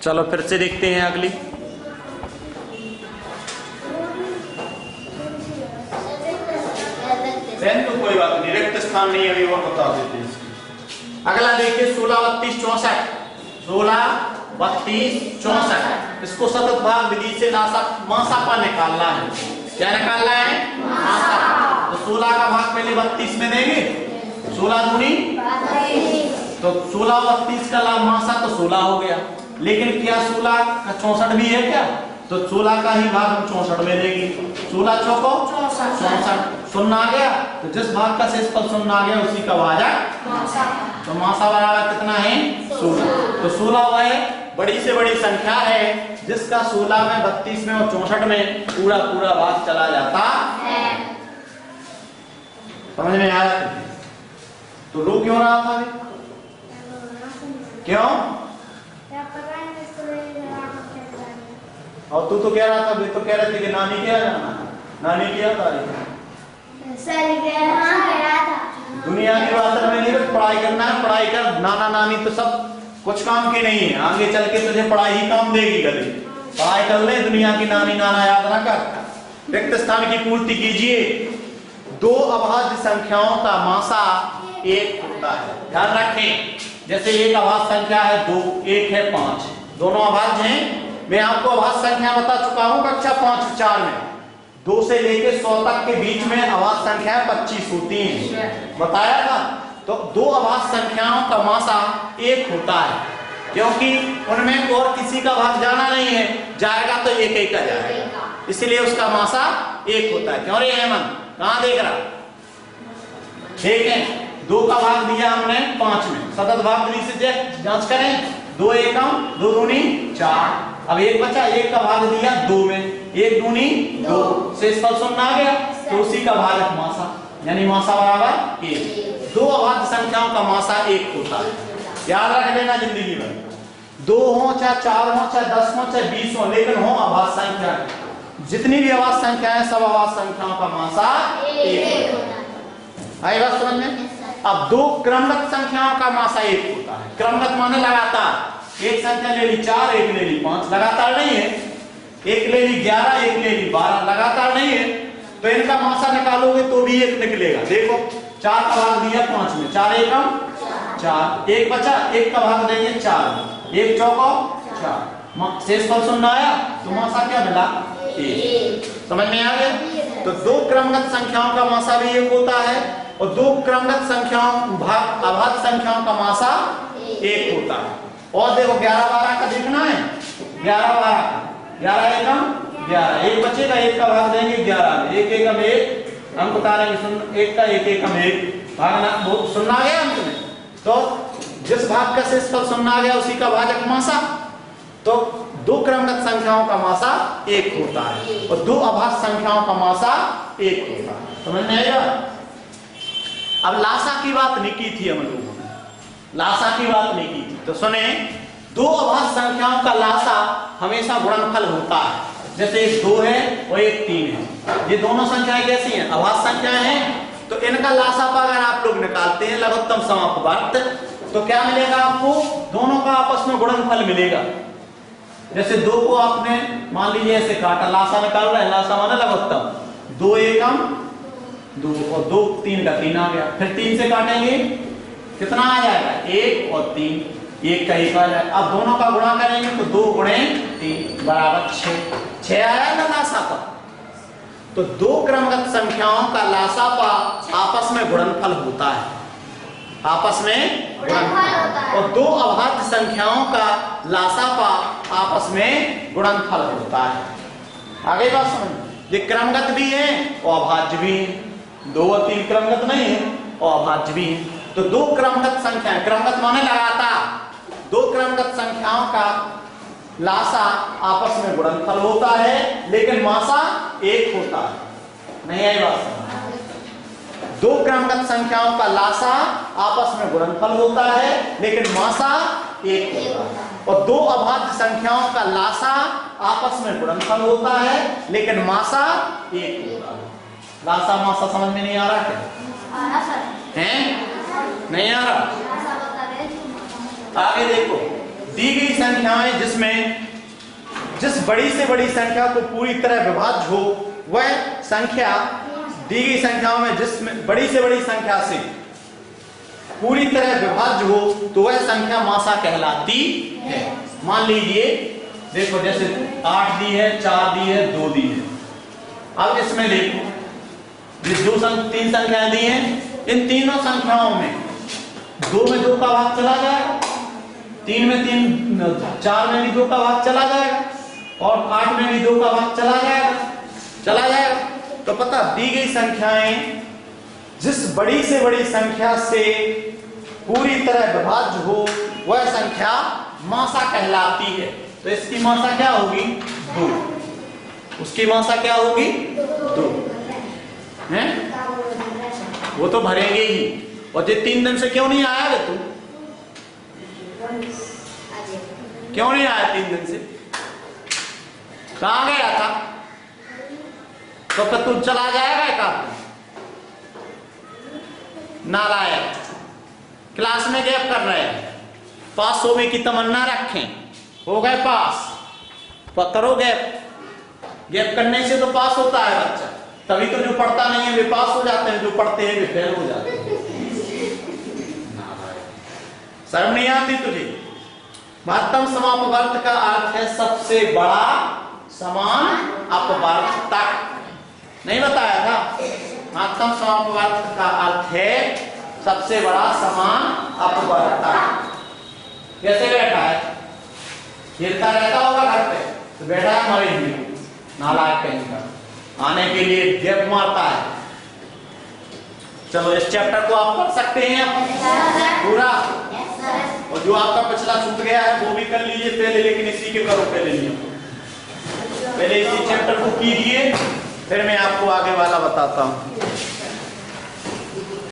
चलो फिर से देखते हैं अगली। तो कोई बात नहीं, रिक्त स्थान नहीं अभी वो बता देते हैं इसकी। अगला देखिए 16, 32, 64। 16, 32, 64 इसको सतत भाग विधि से मासापा निकालना है। क्या निकालना है? मासापा। तो 16 का भाग पहले 32 में देंगे, 16 दूनी, तो 16 32 का लाभ मासा तो 16 हो गया। लेकिन क्या 16 का 64 भी है क्या? तो 16 का ही भाग हम 64 में देंगे। 16 चौको 64, शून्य आ गया, तो जिस भाग का शेषफल शून्य आ गया उसी का भाजक मासा। तो मासा बराबर कितना है? 16। तो 16 वह बड़ी से बड़ी संख्या है जिसका 16 में 32 में और 64 में पूरा पूरा भाग चला जाता है। समझ में आया? तो रो क्यों रहा था? क्यों? और तू तो कह रहा था, वे तो कह रहे थे कि नानी क्या जाना, नानी क्या तारीख दुनिया की बात में नहीं, पढ़ाई करना है, पढ़ाई कर। नाना नानी तो सब कुछ काम की नहीं है, आगे चल के तुझे पढ़ाई ही काम देगी। कभी पढ़ाई कर ले, दुनिया की नानी नाना याद ना कर। रिक्त स्थान की पूर्ति कीजिए। दो अभाज्य संख्याओं का मासा 1 होता है। ध्यान रखें, जैसे एक अभाज्य संख्या है 2, एक है 5, दोनों अभाज्य हैं। मैं आपको अभाज्य संख्या बता चुका हूं कक्षा 5 4 में। 2 से लेके 100 तक के बीच में अभाज्य संख्या 25 होती है, बताया था। तो दो अभाज्य संख्याओं का मासा 1 होता है, क्योंकि उनमें और किसी का भाग जाना नहीं है, जाएगा तो एक एक का जाएगा, इसलिए उसका मासा 1 होता है। क्यों रे हेमंत, कहां देख रहा? ठीक है, 2 का भाग दिया हमने 5 में, सतत भाग विधि से जांच करें। 2 एकम 2 दूनी 4, अब एक बचा, 1 का भाग दिया 2 में, 1 दूनी 2, शेषफल शून्य आ गया, तो उसी का भाजक मासा, यानी मासा बराबर 1। दो अभाज्य संख्याओं का मासा 1 होता है, याद रख लेना जिंदगी में। 2 हो चाहे 4 हो चाहे 10 हो चाहे 20 हो, लेकिन हो अभाज्य संख्या, जितनी भी अभाज्य संख्या है सब अभाज्य संख्याओं का मासा 1 होता है। आई बात समझ में? अब 2 क्रमगत संख्याओं का मासा 1 होता है। क्रमगत माने लगातार, एक संख्या ले ली 4, एक ले ली 5, लगातार नहीं है। एक ले ली 11, एक ले ली 12, लगातार नहीं है। तो इनका मासा निकालोगे तो भी 1 निकलेगा। देखो 4 का भाग दिया 5 में, 4 एकम 4, एक बचा, 1 का भाग देंगे 4, 1 चौको 4, शेषफल शून्य आया, तो मासा क्या मिला? 1। समझ में आ गया? तो 2 क्रमगत संख्याओं का मासा भी 1 होता है, और 2 क्रमगत संख्याओं अभाज्य संख्याओं का मासा 1 होता है। और देखो 11 12 का देखना है, 11 12 का, 11 एकम 11, 1 बचेगा, 1 का भाग देंगे 11 में, 1 एकम 1 अंक उतारेंगे, 1 का 1 एकम 1 भागना, वो शून्य आ गया अंक में। तो जिस भाग का शेषफल शून्य आ गया उसी का भाजक मासा। तो 2 क्रमगत संख्याओं का मासा 1 होता है, और 2 अभाज्य संख्याओं का मासा 1 होता है। समझ में आएगा? अब लासा की बात नहीं की थी हम लोगों ने, लासा की बात नहीं की थी, तो सुने, 2 अभाज्य संख्याओं का लासा हमेशा गुणनफल होता है। जैसे एक 2 है और एक 3 है, ये दोनों संख्याएं कैसी हैं? अभाज्य संख्याएं हैं। तो इनका लासा अगर आप लोग निकालते हैं लघुत्तम समापवर्त, तो क्या मिलेगा आपको? दोनों का आपस में गुणनफल मिलेगा। जैसे 2 को आपने मान लीजिए ऐसे काटा, लासा निकाल रहा है, लासा माने लघुत्तम, 2 एकम 2 और 2 3 का 3 आ गया। फिर 3 से काटेंगे, कितना आ जाएगा? 1 और 3, 1 का 1 आ जाएगा। अब दोनों का गुणा करेंगे तो 2 गुणे 3 बराबर 6 आया ना लासा का। तो 2 क्रमगत संख्याओं का लासा पा आपस में गुणनफल होता है, आपस में गुणनफल होता है। और 2 अभाज्य संख्याओं का लासा पा आपस में गुणनफल होता है। आगे बात समझ, ये क्रमगत भी है और अभाज्य भी है, 2 और 3 क्रमगत नहीं है और अभाज्य भी है। तो 2 क्रमगत संख्याएं, क्रमगत माने लगातार, 2 क्रमगत संख्याओं का लासा आपस में गुणनफल होता है, लेकिन मासा 1 होता है। नहीं आई बात? 2 क्रमगत संख्याओं का लासा आपस में गुणनफल होता है, लेकिन मासा 1 होता है। और 2 अभाज्य संख्याओं का लासा आपस में गुणनफल होता है, लेकिन मासा 1 होता है। लासा मासा समझ में नहीं आ रहा क्या? हैं? नहीं आ रहा? आगे देखो, दी गई संख्याएं जिसमें जिस बड़ी से बड़ी संख्या को पूरी तरह विभाज्य हो वह संख्या, दी गई संख्याओं में जिसमें बड़ी से बड़ी संख्या से पूरी तरह विभाज्य हो तो वह संख्या मासा कहलाती है। मान लीजिए देखो जैसे 8 दी है, 4 दी है, 2 दी है। अब इसमें देखो तीन संख्याएं दी हैं, इन तीनों संख्याओं में 2 में 2 का भाग चला जाएगा, 3 में 3, 4 में भी 2 का भाग चला जाएगा और 8 में भी 2 का भाग चला जाएगा। तो पता दी गई संख्याएं जिस बड़ी से बड़ी संख्या से पूरी तरह विभाज्य हो वह संख्या मासा कहलाती है। तो इसकी मासा क्या होगी? 2। उसकी मासा क्या होगी? 2 हैं? वो तो भरेंगे ही। और ये 3 दिन से क्यों नहीं आया रे तू? क्यों नहीं आया 3 दिन से? कहां गया था? तो फिर तू चला जाएगा का? नालायक, क्लास में गैप कर रहे हैं, पास होने की तमन्ना रखें, हो गए पास, करो गैप करने से तो पास होता है बच्चा। तभी तो जो पढ़ता नहीं है वे पास हो जाते हैं, जो पढ़ते हैं वे फेल हो जाते हैं। शर्म नहीं आती तुझे? महत्तम समापवर्त का अर्थ है सबसे बड़ा समान अपवर्तक। नहीं बताया था? महत्तम समापवर्त का अर्थ है सबसे बड़ा समान अपवर्तक। कैसे बैठा है? हिलता रहता होगा घर पे, तो बैठा है मरीज में, नालायक कहीं का, आने के लिए गैप मारता है। चलो इस चैप्टर को आप पढ़ सकते हैं पूरा, और जो आपका पिछला छूट गया है वो भी कर लीजिए पहले, लेकिन इसी के करो पहले इसी चैप्टर को कीजिए, फिर मैं आपको आगे वाला बताता हूँ।